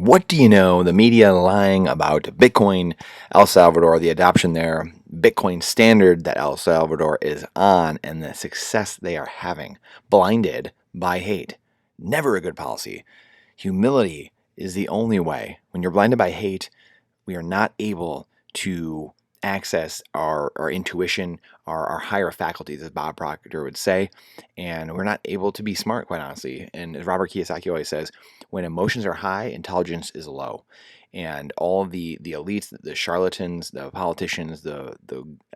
What do you know? The media lying about Bitcoin, El Salvador, the adoption there, Bitcoin standard that El Salvador is on, and the success they are having, blinded by hate. Never a good policy. Humility is the only way. When you're blinded by hate, we are not able to access our intuition, our higher faculties, as Bob Proctor would say, and we're not able to be smart, quite honestly. And as Robert Kiyosaki always says, when emotions are high, intelligence is low. And all of the elites, the charlatans, the politicians, the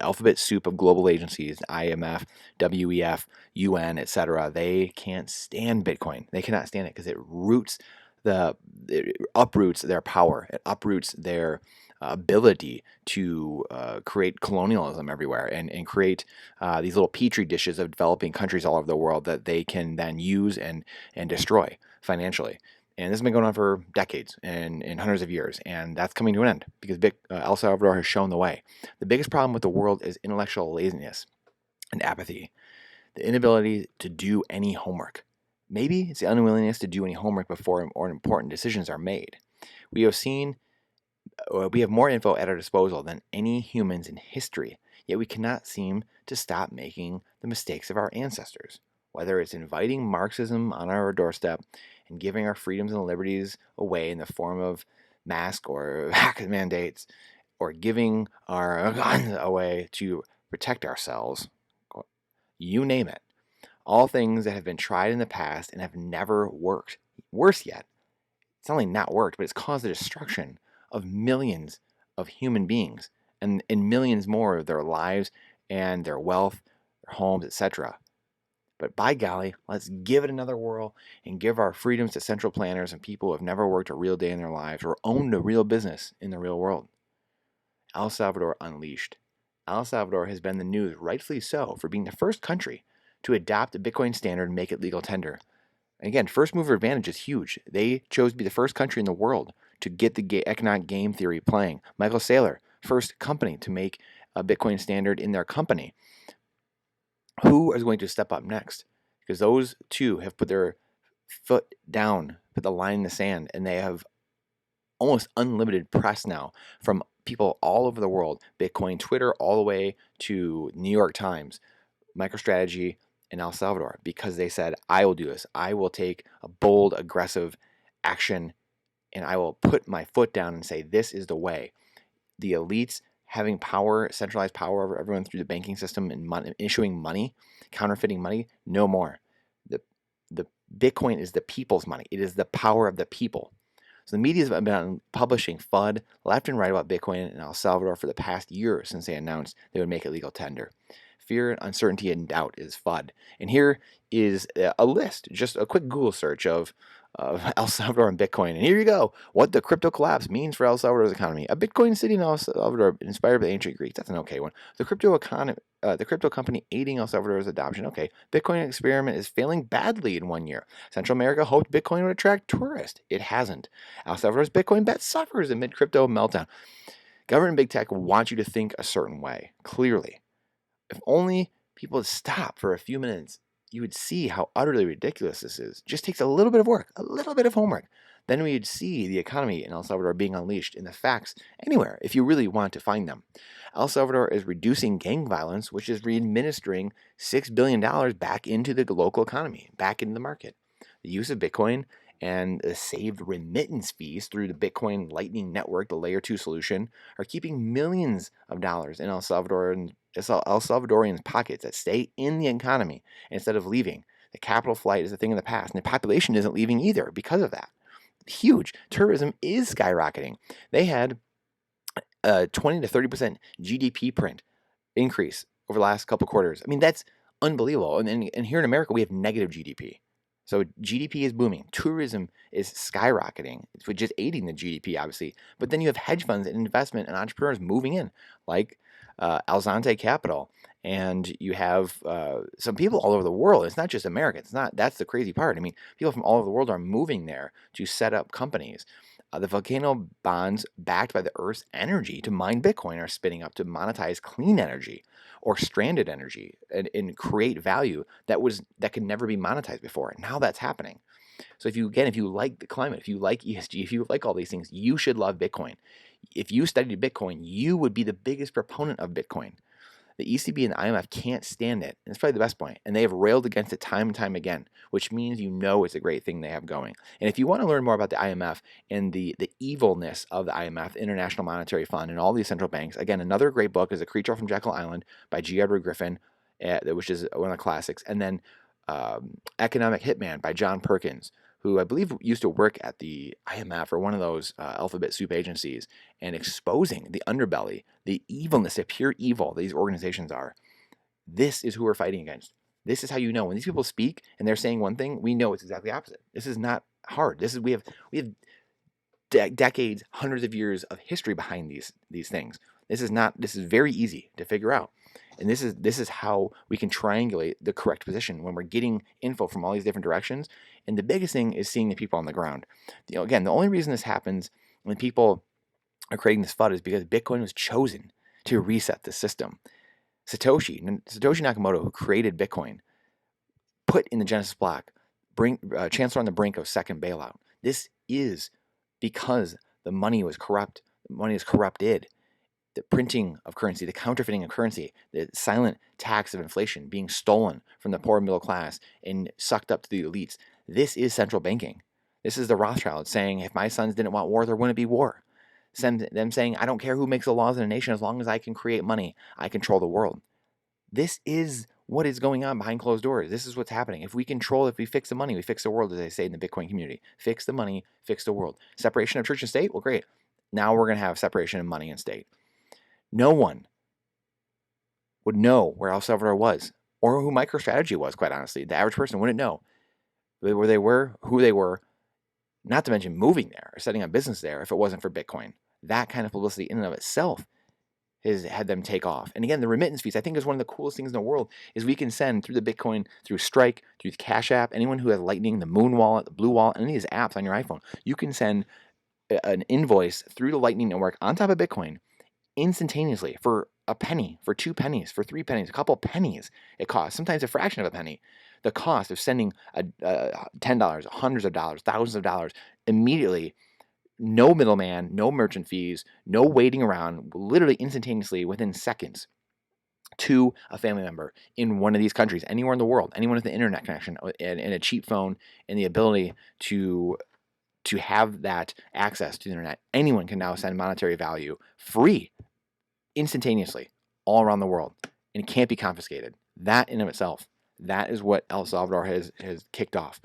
alphabet soup of global agencies, IMF, WEF, UN, etc., they can't stand Bitcoin. They cannot stand it because it uproots their power. It uproots their ability to create colonialism everywhere and create these little petri dishes of developing countries all over the world that they can then use and destroy financially. And this has been going on for decades and hundreds of years, and that's coming to an end because El Salvador has shown the way. The biggest problem with the world is intellectual laziness and apathy, the inability to do any homework. Maybe it's the unwillingness to do any homework before important decisions are made. We have seen we have more info at our disposal than any humans in history, yet we cannot seem to stop making the mistakes of our ancestors. Whether it's inviting Marxism on our doorstep and giving our freedoms and liberties away in the form of mask or vax mandates, or giving our guns away to protect ourselves, you name it. All things that have been tried in the past and have never worked. Worse yet, it's not only not worked, but it's caused the destruction of millions of human beings and millions more of their lives and their wealth, their homes, etc. But by golly, let's give it another whirl and give our freedoms to central planners and people who have never worked a real day in their lives or owned a real business in the real world. El Salvador unleashed. El Salvador has been in the news, rightfully so, for being the first country to adopt the Bitcoin standard and make it legal tender. Again, first mover advantage is huge. They chose to be the first country in the world to get the economic game theory playing. Michael Saylor, first company to make a Bitcoin standard in their company. Who is going to step up next? Because those two have put their foot down, put the line in the sand, and they have almost unlimited press now from people all over the world. Bitcoin Twitter all the way to New York Times, MicroStrategy, in El Salvador, because they said, I will do this. I will take a bold, aggressive action, and I will put my foot down and say, this is the way. The elites having power, centralized power over everyone through the banking system and issuing money, counterfeiting money, no more. The Bitcoin is the people's money. It is the power of the people. So the media has been publishing FUD left and right about Bitcoin in El Salvador for the past year since they announced they would make it legal tender. Fear, uncertainty, and doubt is FUD. And here is a list, just a quick Google search of El Salvador and Bitcoin. And here you go. What the crypto collapse means for El Salvador's economy. A Bitcoin city in El Salvador inspired by the ancient Greeks. That's an okay one. The crypto company aiding El Salvador's adoption. Okay. Bitcoin experiment is failing badly in 1 year. Central America hoped Bitcoin would attract tourists. It hasn't. El Salvador's Bitcoin bet suffers amid crypto meltdown. Government and big tech want you to think a certain way, clearly. If only people would stop for a few minutes, you would see how utterly ridiculous this is. Just takes a little bit of work, a little bit of homework. Then we'd see the economy in El Salvador being unleashed in the facts anywhere if you really want to find them. El Salvador is reducing gang violence, which is re-administering $6 billion back into the local economy, back into the market. The use of Bitcoin and the saved remittance fees through the Bitcoin Lightning Network, the Layer 2 solution, are keeping millions of dollars in El Salvadorians' pockets that stay in the economy instead of leaving. The capital flight is a thing of the past, and the population isn't leaving either because of that. Huge. Tourism is skyrocketing. They had a 20 to 30% GDP print increase over the last couple quarters. I mean, that's unbelievable. And here in America, we have negative GDP. So GDP is booming. Tourism is skyrocketing. It's just aiding the GDP, obviously. But then you have hedge funds and investment and entrepreneurs moving in, like Alzante Capital. And you have some people all over the world. It's not just America. It's not. That's the crazy part. I mean, people from all over the world are moving there to set up companies. The volcano bonds backed by the Earth's energy to mine Bitcoin are spinning up to monetize clean energy or stranded energy and create value that could never be monetized before. And now that's happening. So if you like the climate, if you like ESG, if you like all these things, you should love Bitcoin. If you studied Bitcoin, you would be the biggest proponent of Bitcoin. The ECB and the IMF can't stand it. And it's probably the best point. And they have railed against it time and time again, which means you know it's a great thing they have going. And if you want to learn more about the IMF and the evilness of the IMF, the International Monetary Fund, and all these central banks, again, another great book is A Creature from Jekyll Island by G. Edward Griffin, which is one of the classics. And then Economic Hitman by John Perkins, who I believe used to work at the IMF or one of those alphabet soup agencies, and exposing the underbelly, the evilness, the pure evil these organizations are. This is who we're fighting against. This is how you know when these people speak and they're saying one thing, we know it's exactly opposite. This is not hard. We have decades, hundreds of years of history behind these things. This is very easy to figure out. And this is how we can triangulate the correct position when we're getting info from all these different directions. And the biggest thing is seeing the people on the ground. Again, the only reason this happens when people are creating this FUD is because Bitcoin was chosen to reset the system. Satoshi Nakamoto, who created Bitcoin, put in the Genesis block, Chancellor on the brink of second bailout. This is because the money was corrupt. The money is corrupted. The printing of currency, the counterfeiting of currency, the silent tax of inflation being stolen from the poor middle class and sucked up to the elites. This is central banking. This is the Rothschilds saying, if my sons didn't want war, there wouldn't be war. Them saying, I don't care who makes the laws in a nation as long as I can create money, I control the world. This is what is going on behind closed doors. This is what's happening. If we fix the money, we fix the world, as they say in the Bitcoin community. Fix the money, fix the world. Separation of church and state? Well, great. Now we're going to have separation of money and state. No one would know where El Salvador was or who MicroStrategy was, quite honestly. The average person wouldn't know where they were, who they were, not to mention moving there or setting up business there if it wasn't for Bitcoin. That kind of publicity in and of itself has had them take off. And again, the remittance fees, I think, is one of the coolest things in the world, is we can send through the Bitcoin, through Strike, through the Cash App, anyone who has Lightning, the Moon Wallet, the Blue Wallet, any of these apps on your iPhone, you can send an invoice through the Lightning Network on top of Bitcoin instantaneously for a penny, for 2 pennies, for 3 pennies, a couple pennies it costs, sometimes a fraction of a penny. The cost of sending $10, hundreds of dollars, thousands of dollars immediately, no middleman, no merchant fees, no waiting around, literally instantaneously within seconds to a family member in one of these countries, anywhere in the world, anyone with an internet connection and a cheap phone and the ability to have that access to the internet. Anyone can now send monetary value free, instantaneously, all around the world, and it can't be confiscated. That in of itself, that is what El Salvador has kicked off.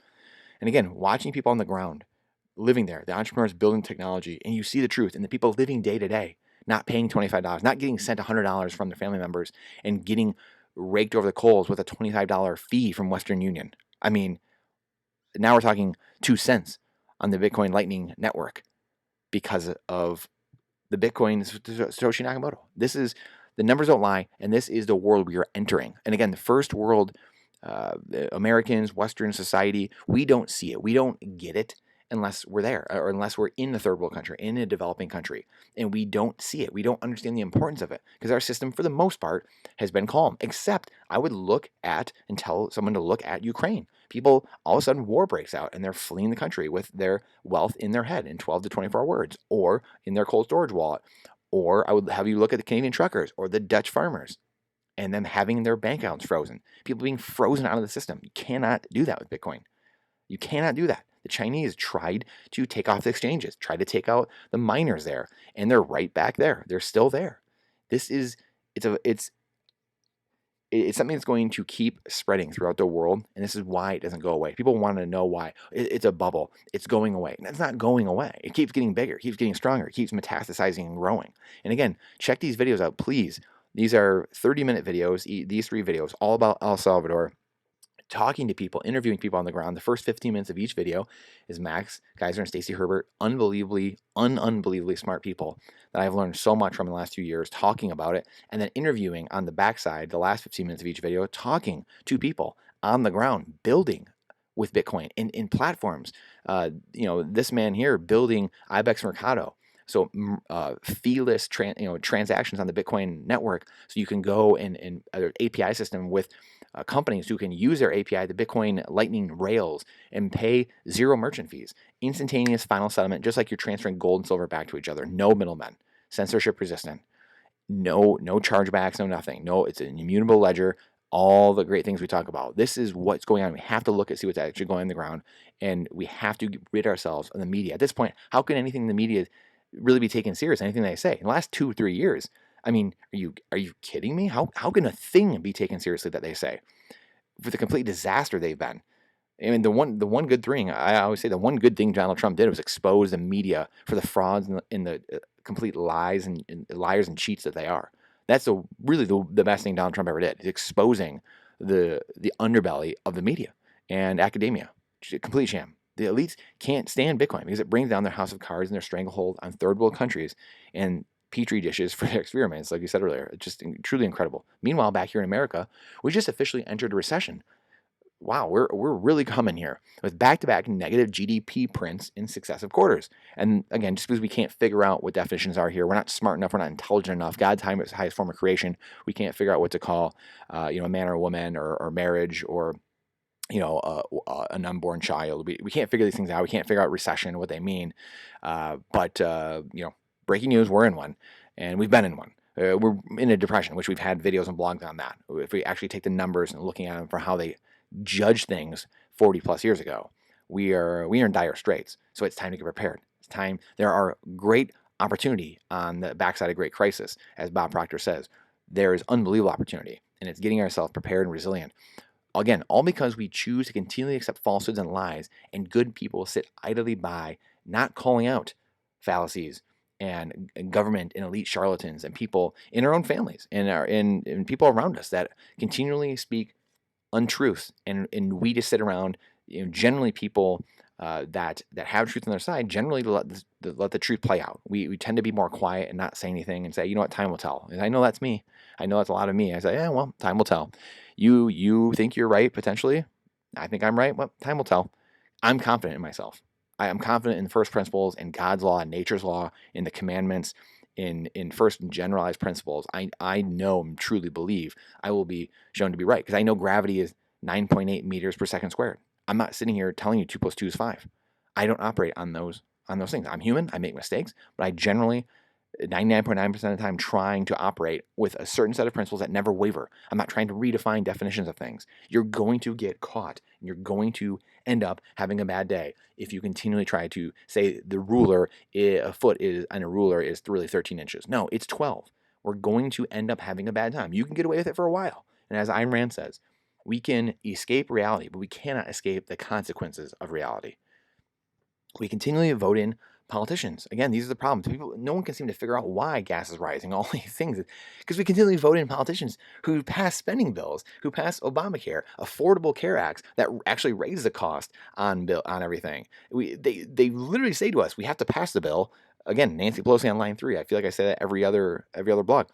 And again, watching people on the ground, living there, the entrepreneurs building technology, and you see the truth, and the people living day to day, not paying $25, not getting sent $100 from their family members, and getting raked over the coals with a $25 fee from Western Union. I mean, now we're talking 2 cents on the Bitcoin Lightning Network because of the Bitcoin Satoshi Nakamoto. This is, the numbers don't lie, and this is the world we are entering. And again, the first world, Americans, Western society, we don't see it. We don't get it unless we're there, or unless we're in the third world country, in a developing country, and we don't see it. We don't understand the importance of it because our system, for the most part, has been calm. Except I would look at and tell someone to look at Ukraine. People, all of a sudden, war breaks out, and they're fleeing the country with their wealth in their head in 12 to 24 words, or in their cold storage wallet. Or I would have you look at the Canadian truckers or the Dutch farmers and them having their bank accounts frozen. People being frozen out of the system. You cannot do that with Bitcoin. You cannot do that. The Chinese tried to take off the exchanges, tried to take out the miners there, and they're right back there. They're still there. This is, it's something that's going to keep spreading throughout the world, and this is why it doesn't go away. People want to know why. It's a bubble. It's going away. And it's not going away. It keeps getting bigger. It keeps getting stronger. It keeps metastasizing and growing. And again, check these videos out, please. These are 30-minute videos, these 3 videos, all about El Salvador, talking to people, interviewing people on the ground. The first 15 minutes of each video is Max Geyser and Stacy Herbert, unbelievably smart people that I've learned so much from in the last few years, talking about it, and then interviewing on the backside, the last 15 minutes of each video, talking to people on the ground, building with Bitcoin in platforms. This man here building Ibex Mercado, So feeless transactions on the Bitcoin network. So you can go and other API system with companies who can use their API, the Bitcoin Lightning rails, and pay zero merchant fees. Instantaneous final settlement, just like you're transferring gold and silver back to each other. No middlemen. Censorship resistant. No chargebacks, no nothing. No, it's an immutable ledger. All the great things we talk about. This is what's going on. We have to look at see what's actually going on the ground, and we have to rid ourselves of the media. At this point, how can anything in the media really be taken serious? Anything they say in the last 2-3 years? I mean, are you kidding me? How can a thing be taken seriously that they say? For the complete disaster they've been. I mean, the one good thing, I always say, the one good thing Donald Trump did was expose the media for the frauds and the complete lies and liars and cheats that they are. That's really the best thing Donald Trump ever did, is exposing the underbelly of the media and academia. A complete sham. The elites can't stand Bitcoin because it brings down their house of cards and their stranglehold on third world countries and petri dishes for their experiments, like you said earlier. It's just truly incredible. Meanwhile, back here in America, we just officially entered a recession. Wow, we're really coming here with back-to-back negative GDP prints in successive quarters. And again, just because we can't figure out what definitions are here, we're not smart enough, we're not intelligent enough. God's highest form of creation. We can't figure out what to call, a man or a woman, or marriage, or an unborn child. We can't figure these things out. We can't figure out recession, what they mean. But breaking news, we're in one, and we've been in one. We're in a depression, which we've had videos and blogs on that. If we actually take the numbers and looking at them for how they judge things 40 plus years ago, we are in dire straits. So it's time to get prepared. It's time. There are great opportunity on the backside of great crisis, as Bob Proctor says. There is unbelievable opportunity, and it's getting ourselves prepared and resilient. Again, all because we choose to continually accept falsehoods and lies, and good people sit idly by, not calling out fallacies and government and elite charlatans and people in our own families and people around us that continually speak untruths, and we just sit around. Generally people that have truth on their side generally let the truth play out. We tend to be more quiet and not say anything and say, you know what, time will tell. And I know that's me. I know that's a lot of me. I say, yeah, well, time will tell. You think you're right potentially. I think I'm right. Well, time will tell. I'm confident in myself. I am confident in the first principles, in God's law, in nature's law, in the commandments, in first generalized principles. I know and truly believe I will be shown to be right, because I know gravity is 9.8 meters per second squared. I'm not sitting here telling you 2 + 2 is 5. I don't operate on those things. I'm human. I make mistakes, but I generally 99.9% of the time trying to operate with a certain set of principles that never waver. I'm not trying to redefine definitions of things. You're going to get caught, and you're going to end up having a bad day if you continually try to say the ruler, a foot is on a ruler is really 13 inches. No, it's 12. We're going to end up having a bad time. You can get away with it for a while. And as Ayn Rand says, we can escape reality, but we cannot escape the consequences of reality. We continually vote in politicians. Again, these are the problems. No one can seem to figure out why gas is rising, all these things, because we continually vote in politicians who pass spending bills, who pass Obamacare, Affordable Care Acts that actually raise the cost on everything. They literally say to us, we have to pass the bill. Again, Nancy Pelosi on line 3. I feel like I say that every other blog.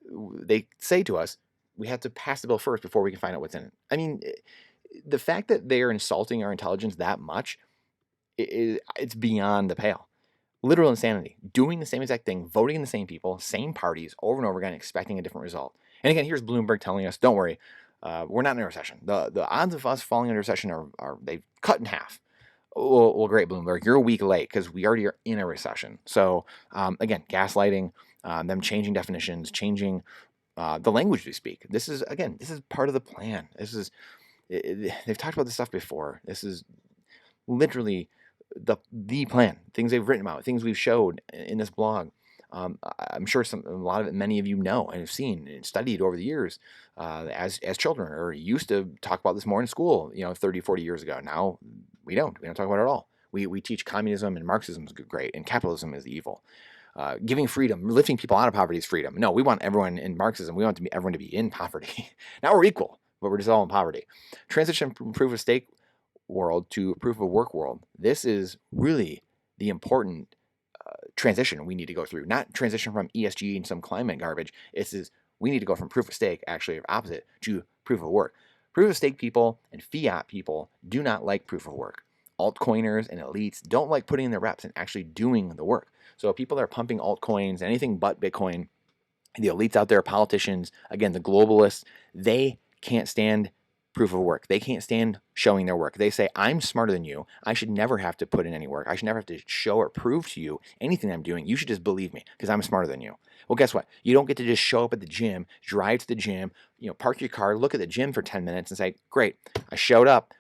They say to us, we have to pass the bill first before we can find out what's in it. I mean, the fact that they are insulting our intelligence that much, it's beyond the pale. Literal insanity. Doing the same exact thing, voting in the same people, same parties over and over again, expecting a different result. And again, here's Bloomberg telling us, don't worry, we're not in a recession. The odds of us falling into recession are they've cut in half. Well, great, Bloomberg. You're a week late because we already are in a recession. So again, gaslighting, them changing definitions, changing the language we speak. This is part of the plan. They've talked about this stuff before. This is literally the plan. Things they've written about, things we've showed in this blog. I'm sure many of you know and have seen and studied over the years as children, or used to talk about this more in school, 30, 40 years ago. Now we don't talk about it at all. We teach communism and Marxism is great and capitalism is evil. Giving freedom, lifting people out of poverty is freedom. No, we want everyone in Marxism. We want everyone to be in poverty. Now we're equal, but we're just all in poverty. Transition from proof of stake world to proof of work world. This is really the important transition we need to go through. Not transition from ESG and some climate garbage. We need to go from proof of stake, actually opposite, to proof of work. Proof of stake people and fiat people do not like proof of work. altcoiners and elites don't like putting in the reps and actually doing the work. So people that are pumping altcoins, anything but Bitcoin, the elites out there, politicians, again, the globalists, they can't stand proof of work. They can't stand showing their work. They say, I'm smarter than you. I should never have to put in any work. I should never have to show or prove to you anything I'm doing. You should just believe me because I'm smarter than you. Well, guess what? You don't get to just show up at the gym, drive to the gym, park your car, look at the gym for 10 minutes and say, great, I showed up,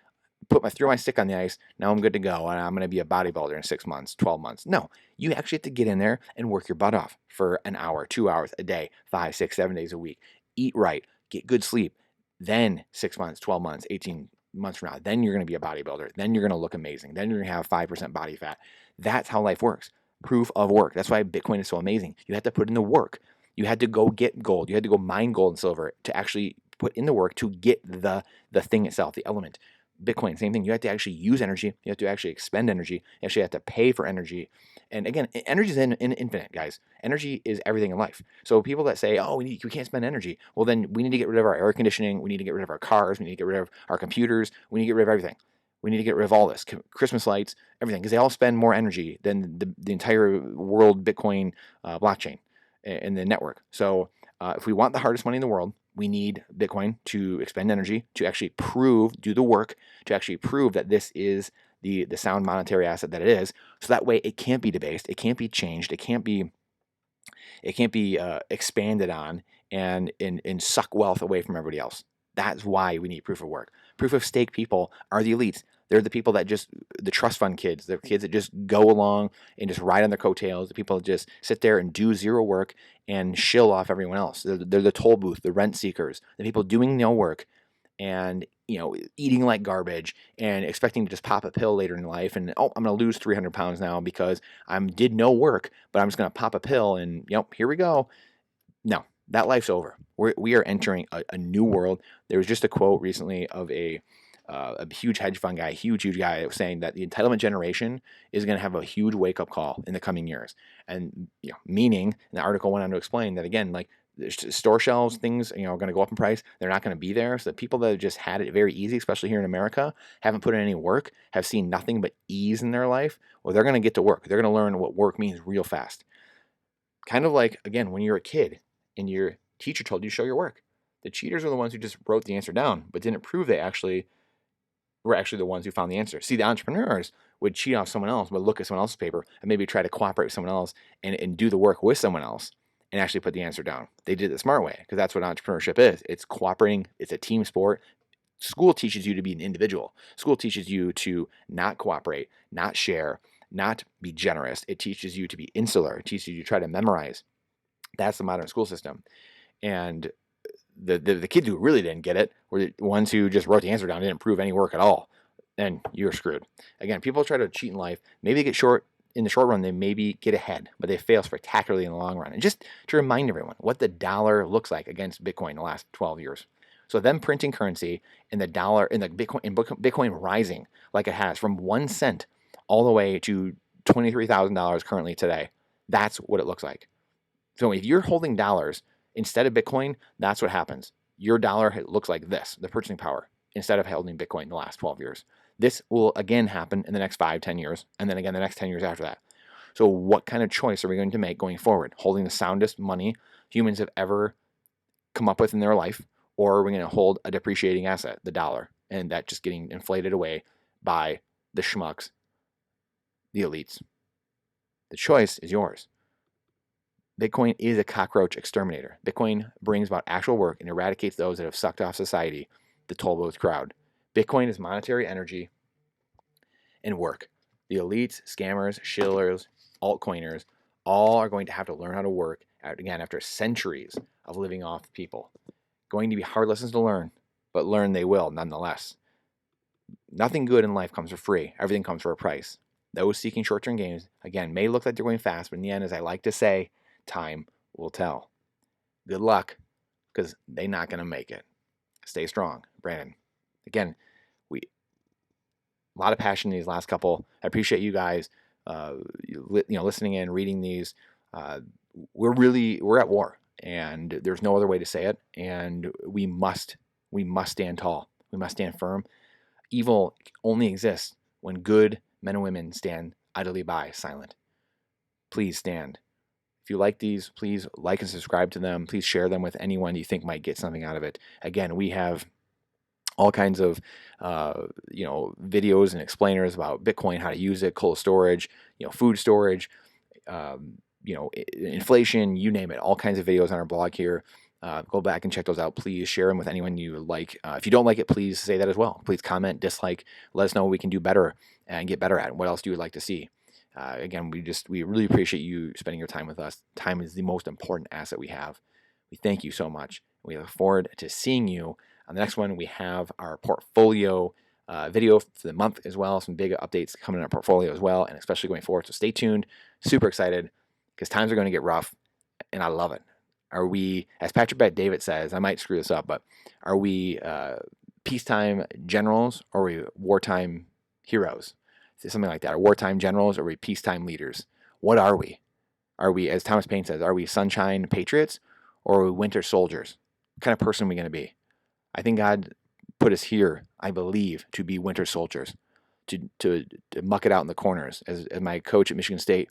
threw my stick on the ice. Now I'm good to go. And I'm going to be a bodybuilder in 6 months, 12 months. No, you actually have to get in there and work your butt off for an hour, 2 hours a day, 5, 6, 7 days a week. Eat right, get good sleep. Then 6 months, 12 months, 18 months from now, then you're going to be a bodybuilder. Then you're going to look amazing. Then you're going to have 5% body fat. That's how life works. Proof of work. That's why Bitcoin is so amazing. You have to put in the work. You had to go get gold. You had to go mine gold and silver to actually put in the work to get the thing itself, the element. Bitcoin, same thing. You have to actually use energy. You have to actually expend energy. You actually have to pay for energy. And again, energy is infinite, guys. Energy is everything in life. So people that say, oh, we can't spend energy. Well, then we need to get rid of our air conditioning. We need to get rid of our cars. We need to get rid of our computers. We need to get rid of everything. We need to get rid of all this, Christmas lights, everything, because they all spend more energy than the entire world Bitcoin blockchain and the network. So if we want the hardest money in the world, we need Bitcoin to expend energy, to actually do the work, to actually prove that this is the sound monetary asset that it is. So that way it can't be debased, it can't be changed, it can't be expanded on and suck wealth away from everybody else. That's why we need proof of work. Proof of stake people are the elites. They're the people that the trust fund kids, the kids that just go along and just ride on their coattails, the people that just sit there and do zero work and shill off everyone else. They're the toll booth, the rent seekers, the people doing no work and eating like garbage and expecting to just pop a pill later in life and I'm going to lose 300 pounds now because I did no work, but I'm just going to pop a pill and here we go. No, that life's over. We are entering a new world. There was just a quote recently of a huge hedge fund guy, huge guy, that was saying that the entitlement generation is going to have a huge wake up call in the coming years. And meaning, and the article went on to explain that again, like store shelves, things are going to go up in price. They're not going to be there. So the people that have just had it very easy, especially here in America, haven't put in any work, have seen nothing but ease in their life. Well, they're going to get to work. They're going to learn what work means real fast. Kind of like, again, when you're a kid and your teacher told you to show your work. The cheaters are the ones who just wrote the answer down, but didn't prove they were actually the ones who found the answer. See, the entrepreneurs would cheat off someone else, would look at someone else's paper and maybe try to cooperate with someone else and do the work with someone else and actually put the answer down. They did it the smart way because that's what entrepreneurship is. It's cooperating. It's a team sport. School teaches you to be an individual. School teaches you to not cooperate, not share, not be generous. It teaches you to be insular. It teaches you to try to memorize. That's the modern school system. And the kids who really didn't get it were the ones who just wrote the answer down and didn't prove any work at all. And you're screwed. Again, people try to cheat in life. Maybe they get short in the short run. They maybe get ahead, but they fail spectacularly in the long run. And just to remind everyone what the dollar looks like against Bitcoin in the last 12 years. So them printing currency and the dollar and Bitcoin rising like it has from 1 cent all the way to $23,000 currently today. That's what it looks like. So if you're holding dollars instead of Bitcoin, that's what happens. Your dollar looks like this, the purchasing power, instead of holding Bitcoin in the last 12 years. This will again happen in the next 5, 10 years, and then again the next 10 years after that. So what kind of choice are we going to make going forward? Holding the soundest money humans have ever come up with in their life, or are we going to hold a depreciating asset, the dollar, and that just getting inflated away by the schmucks, the elites? The choice is yours. Bitcoin is a cockroach exterminator. Bitcoin brings about actual work and eradicates those that have sucked off society, the toll booth crowd. Bitcoin is monetary energy and work. The elites, scammers, shillers, altcoiners, all are going to have to learn how to work, again, after centuries of living off people. Going to be hard lessons to learn, but learn they will nonetheless. Nothing good in life comes for free. Everything comes for a price. Those seeking short-term gains, again, may look like they're going fast, but in the end, as I like to say, time will tell. Good luck, because they're not going to make it. Stay strong, Brandon. Again, a lot of passion in these last couple. I appreciate you guys, listening in, reading these. We're at war, and there's no other way to say it. And we must stand tall. We must stand firm. Evil only exists when good men and women stand idly by, silent. Please stand. If you like these, please like and subscribe to them. Please share them with anyone you think might get something out of it. Again, we have all kinds of videos and explainers about Bitcoin, how to use it, cold storage, food storage, inflation, you name it. All kinds of videos on our blog here. Go back and check those out. Please share them with anyone you like. If you don't like it, please say that as well. Please comment, dislike. Let us know what we can do better and get better at. And what else do you like to see? Again, we really appreciate you spending your time with us. Time is the most important asset we have. We thank you so much. We look forward to seeing you on the next one. We have our portfolio video for the month as well. Some big updates coming in our portfolio as well, and especially going forward. So stay tuned. Super excited because times are going to get rough, and I love it. Are we, as Patrick Bet David says, I might screw this up, but are we peacetime generals or are we wartime heroes? Something like that. Are wartime generals or are we peacetime leaders? What are we? Are we, as Thomas Paine says, are we sunshine patriots or are we winter soldiers? What kind of person are we going to be? I think God put us here, I believe, to be winter soldiers, to muck it out in the corners. As my coach at Michigan State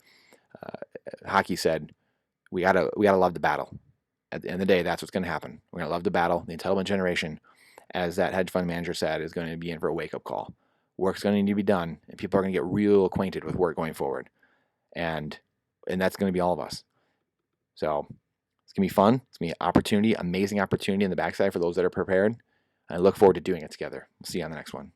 hockey said, we gotta love the battle. At the end of the day, that's what's going to happen. We're going to love the battle. The intelligent generation, as that hedge fund manager said, is going to be in for a wake-up call. Work's going to need to be done, and people are going to get real acquainted with work going forward. And that's going to be all of us. So it's going to be fun. It's going to be an opportunity, amazing opportunity in the backside for those that are prepared. I look forward to doing it together. We'll see you on the next one.